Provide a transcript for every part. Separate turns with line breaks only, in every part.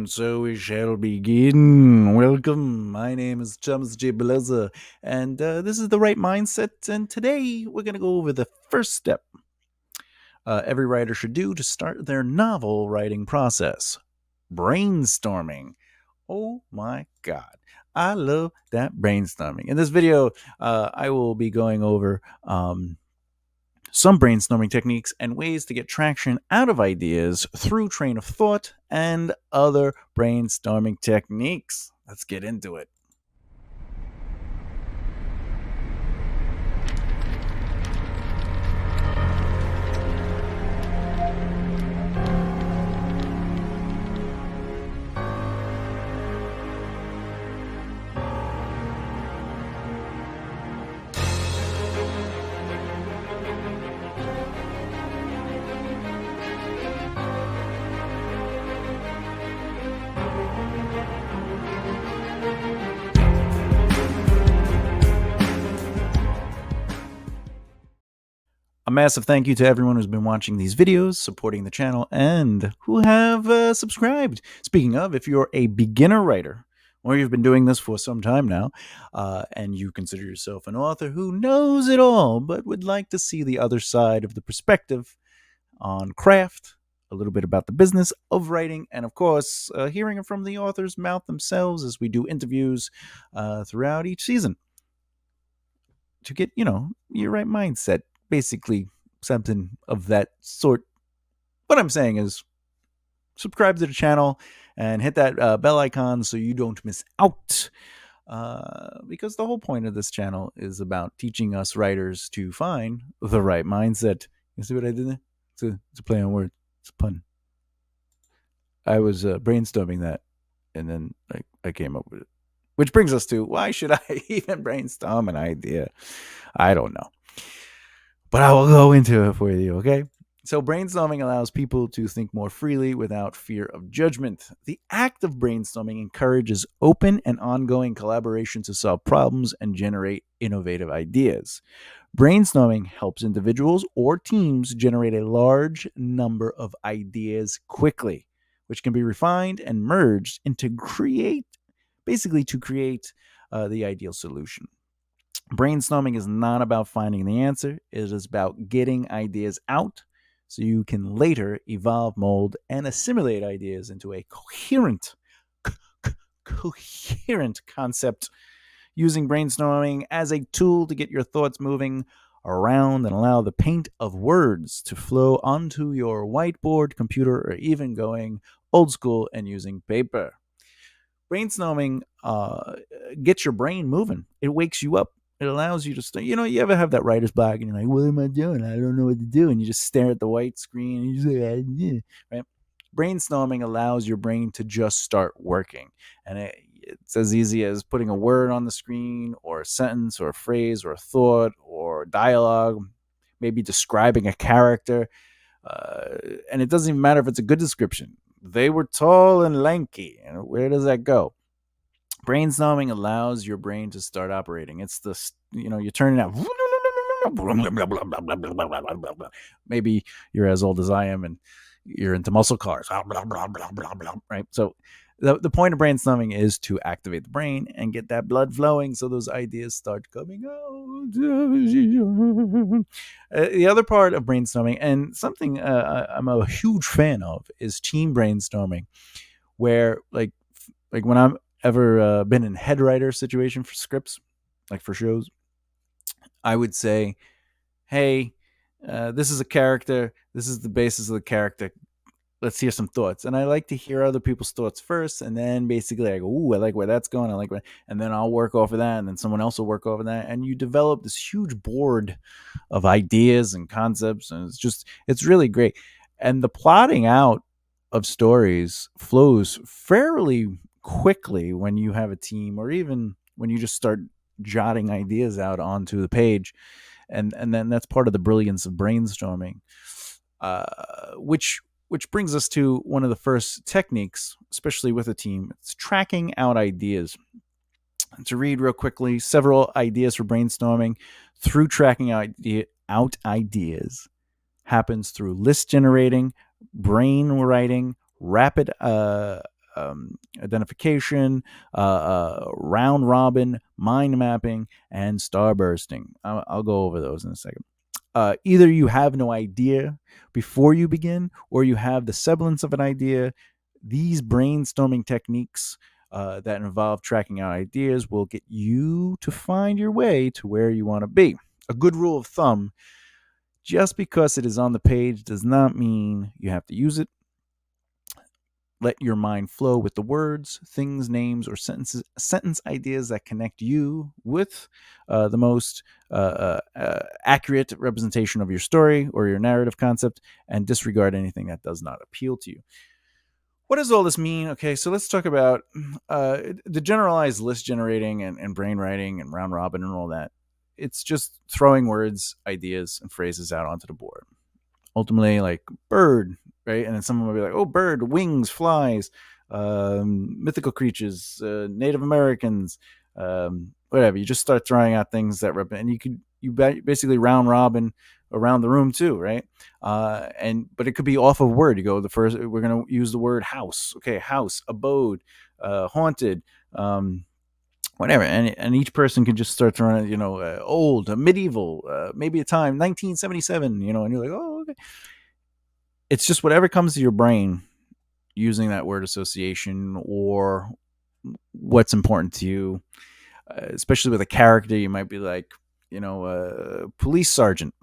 So we shall begin. Welcome. My name is James J. Bellezza, and this is the right mindset. And today we're going to go over the first step every writer should do to start their novel writing process: brainstorming. Oh my God. I love that brainstorming. In this video, I will be going over some brainstorming techniques and ways to get traction out of ideas through train of thought and other brainstorming techniques. Let's get into it. A massive thank you to everyone who's been watching these videos, supporting the channel, and who have subscribed. Speaking of, if you're a beginner writer, or you've been doing this for some time now, and you consider yourself an author who knows it all, but would like to see the other side of the perspective on craft, a little bit about the business of writing, and of course, hearing it from the author's mouth themselves as we do interviews throughout each season to get, your right mindset, basically something of that sort. What I'm saying is subscribe to the channel and hit that bell icon so you don't miss out. Because the whole point of this channel is about teaching us writers to find the right mindset. You see what I did there? It's a play on words. It's a pun. I was brainstorming that, and then I came up with it. Which brings us to, why should I even brainstorm an idea? I don't know. But I will go into it for you, okay? So brainstorming allows people to think more freely without fear of judgment. The act of brainstorming encourages open and ongoing collaboration to solve problems and generate innovative ideas. Brainstorming helps individuals or teams generate a large number of ideas quickly, which can be refined and merged into create the ideal solution. Brainstorming is not about finding the answer, it is about getting ideas out so you can later evolve, mold, and assimilate ideas into a coherent concept. Using brainstorming as a tool to get your thoughts moving around and allow the paint of words to flow onto your whiteboard, computer, or even going old school and using paper. Brainstorming gets your brain moving. It wakes you up. It allows you to start. You ever have that writer's block and you're like, what am I doing? I don't know what to do. And you just stare at the white screen and you say, yeah, right? Brainstorming allows your brain to just start working. And it's as easy as putting a word on the screen, or a sentence, or a phrase, or a thought, or dialogue, maybe describing a character. And it doesn't even matter if it's a good description. They were tall and lanky. And where does that go? Brainstorming allows your brain to start operating. It's you turn it out. Maybe you're as old as I am and you're into muscle cars, right? So the point of brainstorming is to activate the brain and get that blood flowing so those ideas start coming out. The other part of brainstorming, and something I'm a huge fan of, is team brainstorming, where like when I'm ever been in head writer situation for scripts, like for shows, I would say, hey, this is a character. This is the basis of the character. Let's hear some thoughts. And I like to hear other people's thoughts first. And then basically I go, ooh, I like where that's going. I like where, and then I'll work off of that. And then someone else will work over that. And you develop this huge board of ideas and concepts. And it's really great. And the plotting out of stories flows fairly quickly when you have a team, or even when you just start jotting ideas out onto the page. And then that's part of the brilliance of brainstorming, which brings us to one of the first techniques, especially with a team. It's tracking out ideas. And to read real quickly, several ideas for brainstorming through tracking out ideas happens through list generating, brain writing, rapid identification, round robin, mind mapping, and starbursting. I'll go over those in a second. Either you have no idea before you begin, or you have the semblance of an idea. These brainstorming techniques that involve tracking out ideas will get you to find your way to where you want to be. A good rule of thumb: just because it is on the page does not mean you have to use it. Let your mind flow with the words, things, names, or sentence ideas that connect you with the most accurate representation of your story or your narrative concept, and disregard anything that does not appeal to you. What does all this mean? Okay, so let's talk about the generalized list generating and brain writing and round robin and all that. It's just throwing words, ideas, and phrases out onto the board. Ultimately, like bird, right? And then someone will be like, oh, bird, wings, flies, mythical creatures, Native Americans, whatever. You just start throwing out things that represent, and you basically round robin around the room too, right? But it could be off of word. You go, the first, we're gonna use the word house. Okay, house, abode, haunted, whatever, and each person can just start throwing, old, medieval, maybe a time 1977, and you're like, oh, okay. It's just whatever comes to your brain using that word association or what's important to you. Especially with a character, you might be like, police sergeant,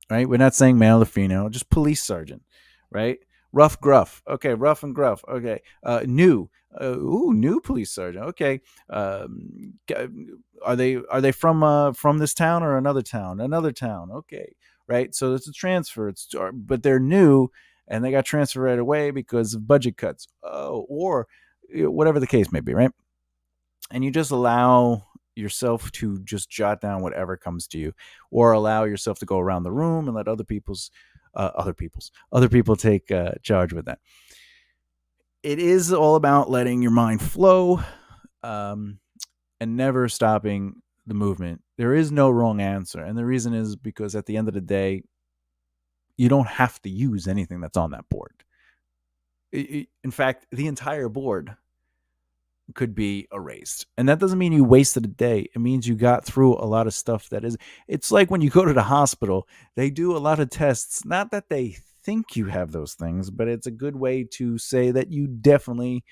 right? We're not saying male or female, just police sergeant, right? Rough, gruff. Okay, rough and gruff. Okay, new. New police sergeant. Okay, are they from this town or another town? Another town. Okay, right. So it's a transfer. But they're new and they got transferred right away because of budget cuts. Oh, or whatever the case may be, right? And you just allow yourself to just jot down whatever comes to you, or allow yourself to go around the room and let other people take charge with that. It is all about letting your mind flow, and never stopping the movement. There is no wrong answer, and the reason is because at the end of the day, you don't have to use anything that's on that board. In fact, the entire board could be erased. And that doesn't mean you wasted a day. It means you got through a lot of stuff it's like when you go to the hospital, they do a lot of tests. Not that they think you have those things, but it's a good way to say that you definitely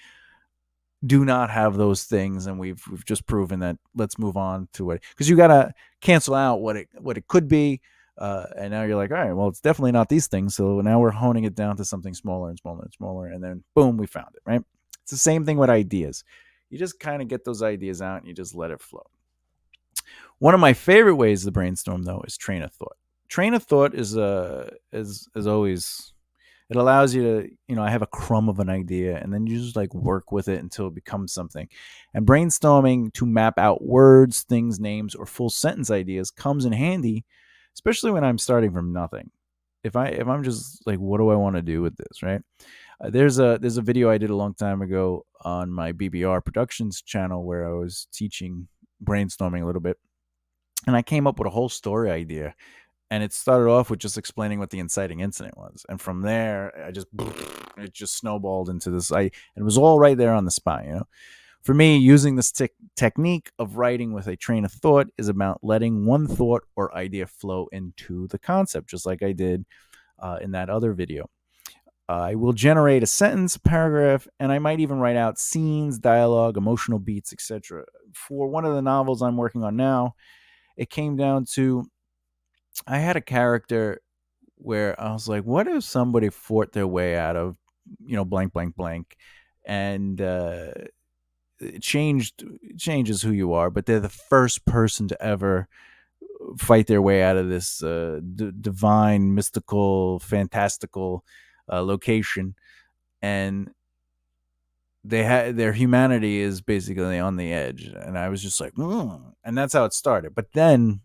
do not have those things. And we've just proven that. Let's move on to it, because you got to cancel out what it could be. And now you're like, all right, well, it's definitely not these things. So now we're honing it down to something smaller and smaller and smaller. And then boom, we found it, right? It's the same thing with ideas. You just kind of get those ideas out and you just let it flow. One of my favorite ways to brainstorm, though, is train of thought. Train of thought is always, it allows you to, I have a crumb of an idea, and then you just like work with it until it becomes something. And brainstorming to map out words, things, names, or full sentence ideas comes in handy, especially when I'm starting from nothing. If I'm just like, what do I want to do with this, right? There's a video I did a long time ago on my BBR Productions channel where I was teaching brainstorming a little bit, and I came up with a whole story idea, and it started off with just explaining what the inciting incident was, and from there it just snowballed into this. It was all right there on the spot, For me, using this technique of writing with a train of thought is about letting one thought or idea flow into the concept, just like I did in that other video. I will generate a sentence, paragraph, and I might even write out scenes, dialogue, emotional beats, etc. For one of the novels I'm working on now, it came down to, I had a character where I was like, what if somebody fought their way out of, blank, blank, blank, and it changes who you are, but they're the first person to ever fight their way out of this divine, mystical, fantastical location, and their humanity is basically on the edge. And I was just like, and that's how it started. But then,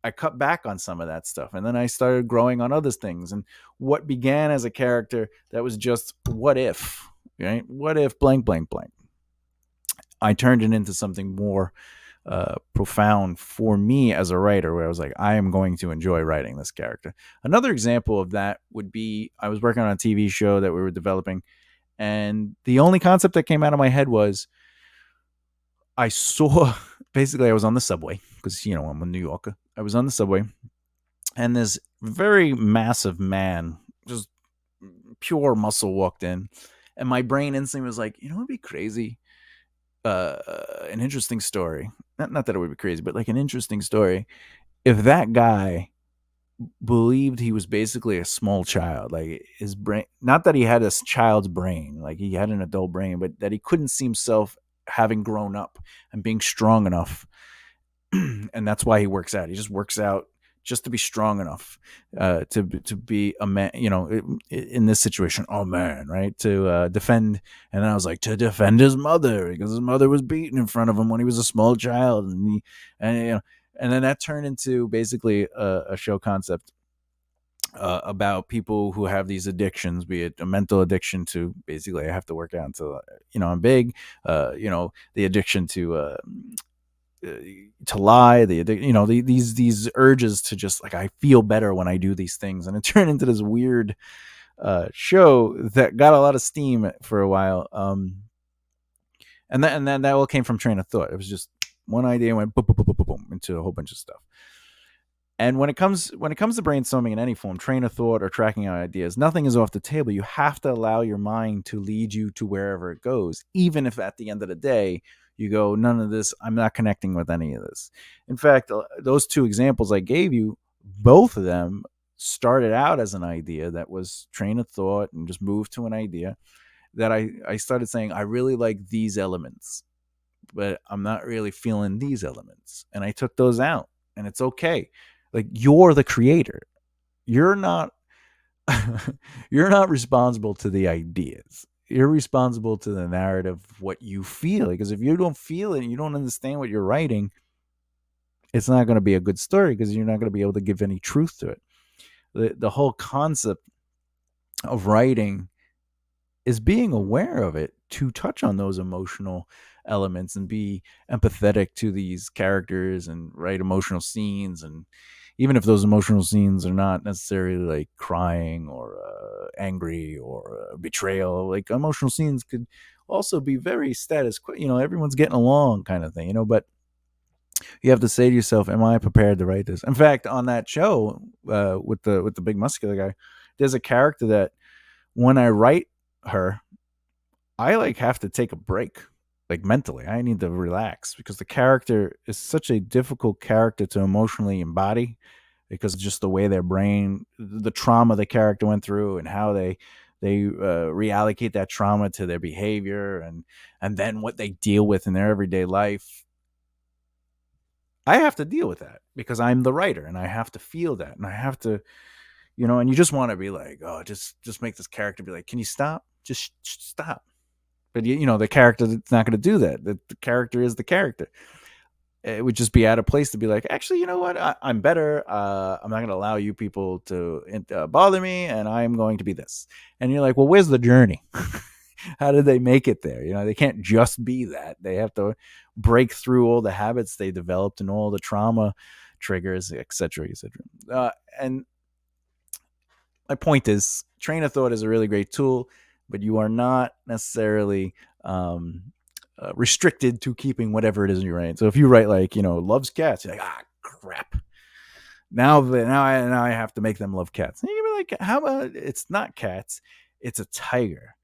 I cut back on some of that stuff, and then I started growing on other things. And what began as a character that was just what if, right? What if blank, blank, blank? I turned it into something more profound for me as a writer, where I was like, I am going to enjoy writing this character. Another example of that would be, I was working on a TV show that we were developing, And the only concept that came out of my head was I saw basically I was on the subway because I'm a New Yorker. I was on the subway, and this very massive man, just pure muscle, walked in, and my brain instantly was like, it'd be crazy, uh, an interesting story. Not that it would be crazy, but like an interesting story if that guy believed he was basically a small child, like his brain, not that he had a child's brain, like he had an adult brain, but that he couldn't see himself having grown up and being strong enough. And that's why he works out. He just works out just to be strong enough, to be a man, in this situation, oh man, right, to defend. And I was like, to defend his mother because his mother was beaten in front of him when he was a small child, and then that turned into basically a show concept, about people who have these addictions, be it a mental addiction to basically I have to work out until I'm big, the addiction to lie, these urges to just like I feel better when I do these things, and it turned into this weird show that got a lot of steam for a while. And then that all came from train of thought. It was just one idea went boom, boom, boom, boom, boom, boom, into a whole bunch of stuff. And when it comes to brainstorming in any form, train of thought or tracking out ideas, nothing is off the table. You have to allow your mind to lead you to wherever it goes, even if at the end of the day you go, none of this, I'm not connecting with any of this. In fact, those two examples I gave you, both of them started out as an idea that was train of thought and just moved to an idea that I started saying, I really like these elements, but I'm not really feeling these elements. And I took those out, and it's okay. Like, you're the creator. You're not you're not responsible to the ideas. You're responsible to the narrative, what you feel. Because if you don't feel it and you don't understand what you're writing, it's not going to be a good story because you're not going to be able to give any truth to it. The whole concept of writing is being aware of it to touch on those emotional elements and be empathetic to these characters and write emotional scenes. And even if those emotional scenes are not necessarily like crying or angry or betrayal, like emotional scenes could also be very status quo, everyone's getting along kind of thing, but you have to say to yourself, am I prepared to write this? In fact, on that show, with the big muscular guy, there's a character that when I write her, I like have to take a break, like mentally. I need to relax because the character is such a difficult character to emotionally embody because of just the way their brain, the trauma the character went through, and how they reallocate that trauma to their behavior, and then what they deal with in their everyday life. I have to deal with that because I'm the writer, and I have to feel that, and I have to, and you just want to be like, oh, just make this character be like, can you stop? Just stop. But the character that's not going to do that. The character is the character. It would just be out of place to be like, actually, you know what? I'm better. I'm not going to allow you people to bother me, and I'm going to be this. And you're like, well, where's the journey? How did they make it there? They can't just be that. They have to break through all the habits they developed and all the trauma triggers, et cetera, et cetera. And my point is, train of thought is a really great tool, but you are not necessarily restricted to keeping whatever it is you write. So if you write like, loves cats, you're like, crap. Now I have to make them love cats. And you're like, how about it's not cats, it's a tiger.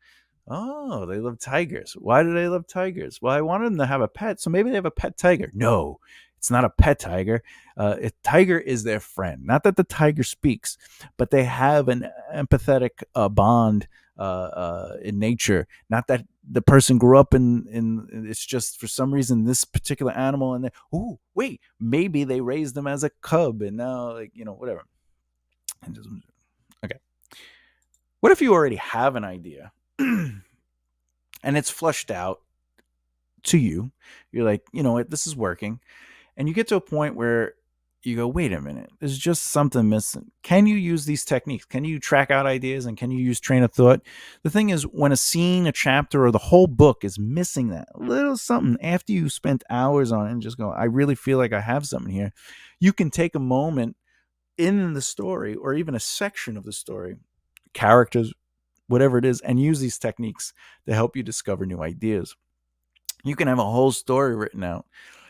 Oh, they love tigers. Why do they love tigers? Well, I wanted them to have a pet, so maybe they have a pet tiger. No, it's not a pet tiger. A tiger is their friend. Not that the tiger speaks, but they have an empathetic bond in nature. Not that the person grew up in it's just for some reason this particular animal, and oh wait, maybe they raised them as a cub, and now whatever. Okay. What if you already have an idea and it's flushed out to you? You're like, you know what, this is working. And you get to a point where you go, wait a minute, there's just something missing. Can you use these techniques? Can you track out ideas, and can you use train of thought? The thing is, when a scene, a chapter, or the whole book is missing that little something after you spent hours on it and just go, I really feel like I have something here, you can take a moment in the story or even a section of the story, characters, whatever it is, and use these techniques to help you discover new ideas. You can have a whole story written out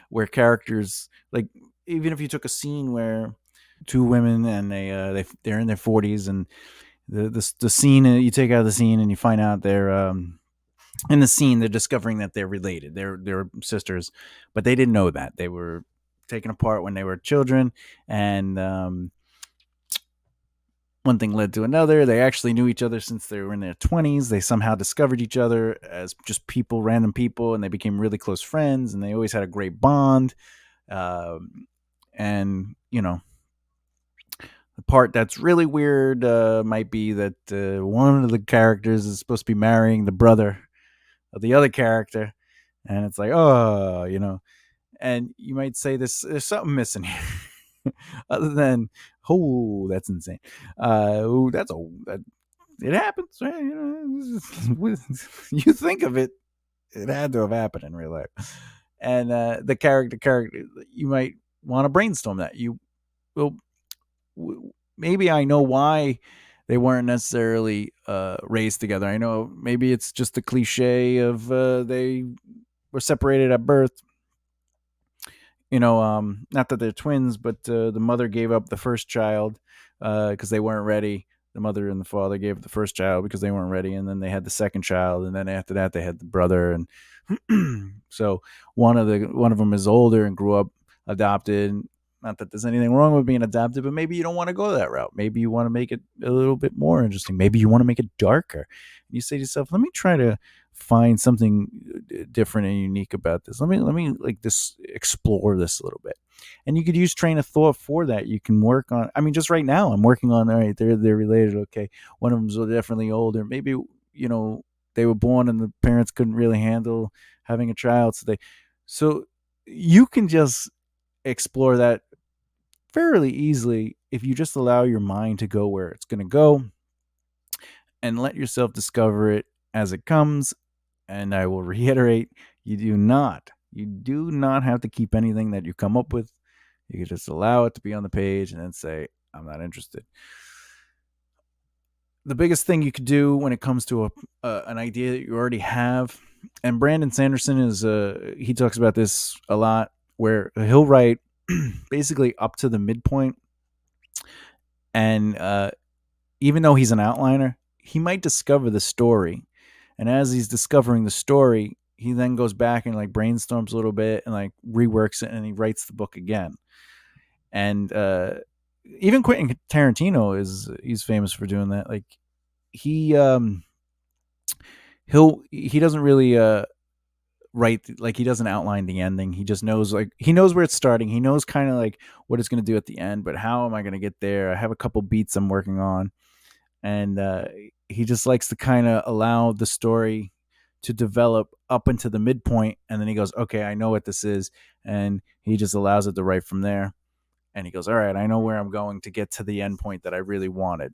where characters, like, even if you took a scene where two women and they're in their 40s, and the scene, you take out the scene and you find out they're in the scene they're discovering that they're related, they're sisters, but they didn't know that. They were taken apart when they were children, and one thing led to another. They actually knew each other since they were in their 20s. They somehow discovered each other as just people, random people, and they became really close friends, and they always had a great bond. And, the part that's really weird might be that one of the characters is supposed to be marrying the brother of the other character, and it's like, oh, and you might say there's something missing here, other than, oh, that's insane. It happens, right? You think of it, it had to have happened in real life. And the character, you might want to brainstorm that. Well, maybe I know why they weren't necessarily raised together. I know maybe it's just the cliche of they were separated at birth. Not that they're twins, but the mother gave up the first child because they weren't ready. The mother and the father gave up the first child because they weren't ready, and then they had the second child, and then after that they had the brother, and so one of them is older and grew up adopted. Not that there's anything wrong with being adopted, but maybe you don't want to go that route. Maybe you want to make it a little bit more interesting. Maybe you want to make it darker. And you say to yourself, let me try to find something different and unique about this. Let me like this, explore this a little bit. And you could use train of thought for that. You can work on, I mean, just right now I'm working on, all right, they're related. Okay. One of them's definitely older. Maybe, they were born and the parents couldn't really handle having a child. So you can just explore that fairly easily if you just allow your mind to go where it's going to go and let yourself discover it as it comes. And I will reiterate, you do not have to keep anything that you come up with. You can just allow it to be on the page and then say, I'm not interested. The biggest thing you could do when it comes to an idea that you already have, and Brandon Sanderson he talks about this a lot, where he'll write basically up to the midpoint, and even though he's an outliner, he might discover the story, and as he's discovering the story, he then goes back and like brainstorms a little bit and like reworks it, and he writes the book again. And even Quentin Tarantino he's famous for doing that. Like he doesn't really write, like, he doesn't outline the ending. He just knows, like, he knows where it's starting. He knows kind of like what it's going to do at the end, but how am I going to get there? I have a couple beats I'm working on, and he just likes to kind of allow the story to develop up into the midpoint, and then he goes, okay, I know what this is, and he just allows it to write from there. And he goes, all right, I know where I'm going to get to the end point that I really wanted.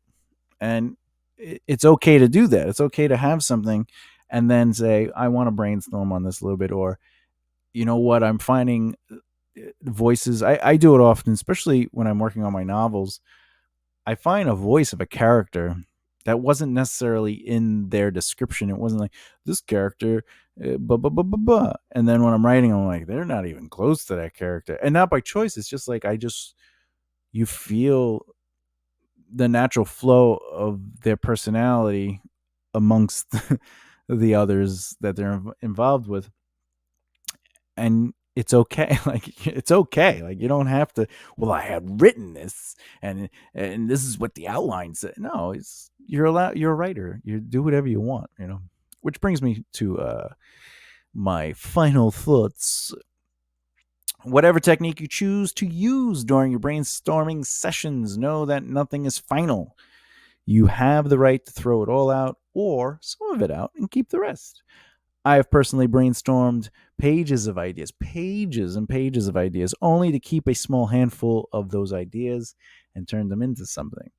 And it's okay to do that. It's okay to have something and then say, I want to brainstorm on this a little bit, or, you know what, I'm finding voices. I do it often, especially when I'm working on my novels. I find a voice of a character that wasn't necessarily in their description. It wasn't like, this character, blah, blah, blah, blah, blah. And then when I'm writing, I'm like, they're not even close to that character. And not by choice. It's just like, you feel the natural flow of their personality amongst the others that they're involved with. And it's okay. Like, it's okay. Like, you don't have to, well, I had written this and this is what the outline said. No, you're a writer. You do whatever you want, which brings me to my final thoughts. Whatever technique you choose to use during your brainstorming sessions, know that nothing is final. You have the right to throw it all out or some of it out and keep the rest. I have personally brainstormed pages and pages of ideas, only to keep a small handful of those ideas and turn them into something.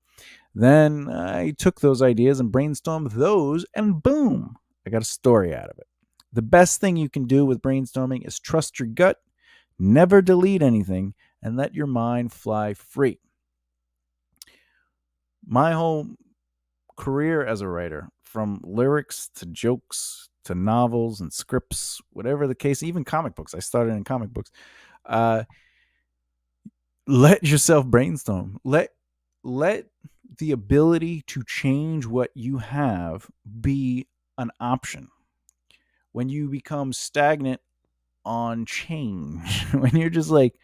Then I took those ideas and brainstormed those, and boom, I got a story out of it. The best thing you can do with brainstorming is trust your gut, never delete anything, and let your mind fly free. My whole career as a writer, from lyrics to jokes to novels and scripts, whatever the case, even comic books. I started in comic books. Uh, let yourself brainstorm. Let the ability to change what you have be an option. When you become stagnant on change, when you're just like,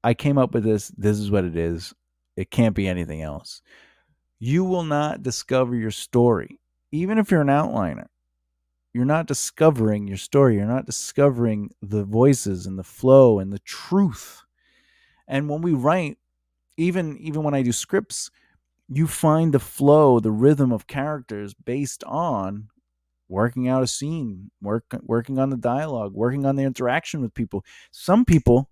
I came up with this is what it is, it can't be anything else, you will not discover your story. Even if you're an outliner, you're not discovering your story. You're not discovering the voices and the flow and the truth. And when we write, even when I do scripts, you find the flow, the rhythm of characters based on working out a scene, working on the dialogue, working on the interaction with people. Some people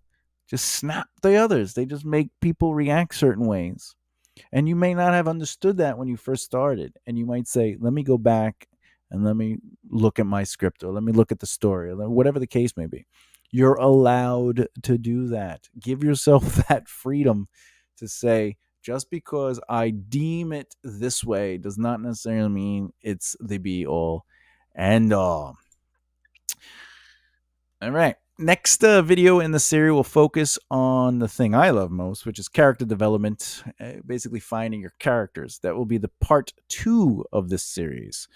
just snap the others. They just make people react certain ways. And you may not have understood that when you first started. And you might say, let me go back and let me look at my script, or let me look at the story, or whatever the case may be. You're allowed to do that. Give yourself that freedom to say, just because I deem it this way does not necessarily mean it's the be all and all. All right. Next video in the series will focus on the thing I love most, which is character development, basically finding your characters. That will be the part 2 of this series.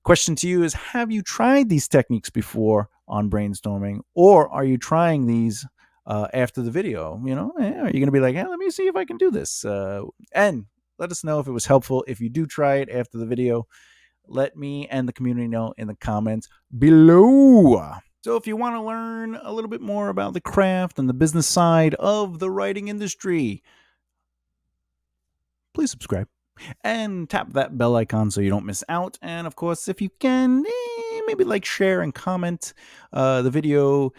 Question to you is, have you tried these techniques before on brainstorming, or are you trying these after the video? You know, are you going to be like, hey, let me see if I can do this? And let us know if it was helpful. If you do try it after the video, let me and the community know in the comments below. So if you want to learn a little bit more about the craft and the business side of the writing industry, please subscribe and tap that bell icon so you don't miss out. And of course, if you can, maybe like, share, and comment the video,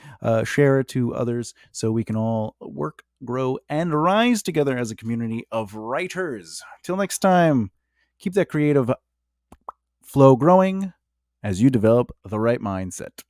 share it to others so we can all work, grow, and rise together as a community of writers. Till next time, keep that creative flow growing as you develop the right mindset.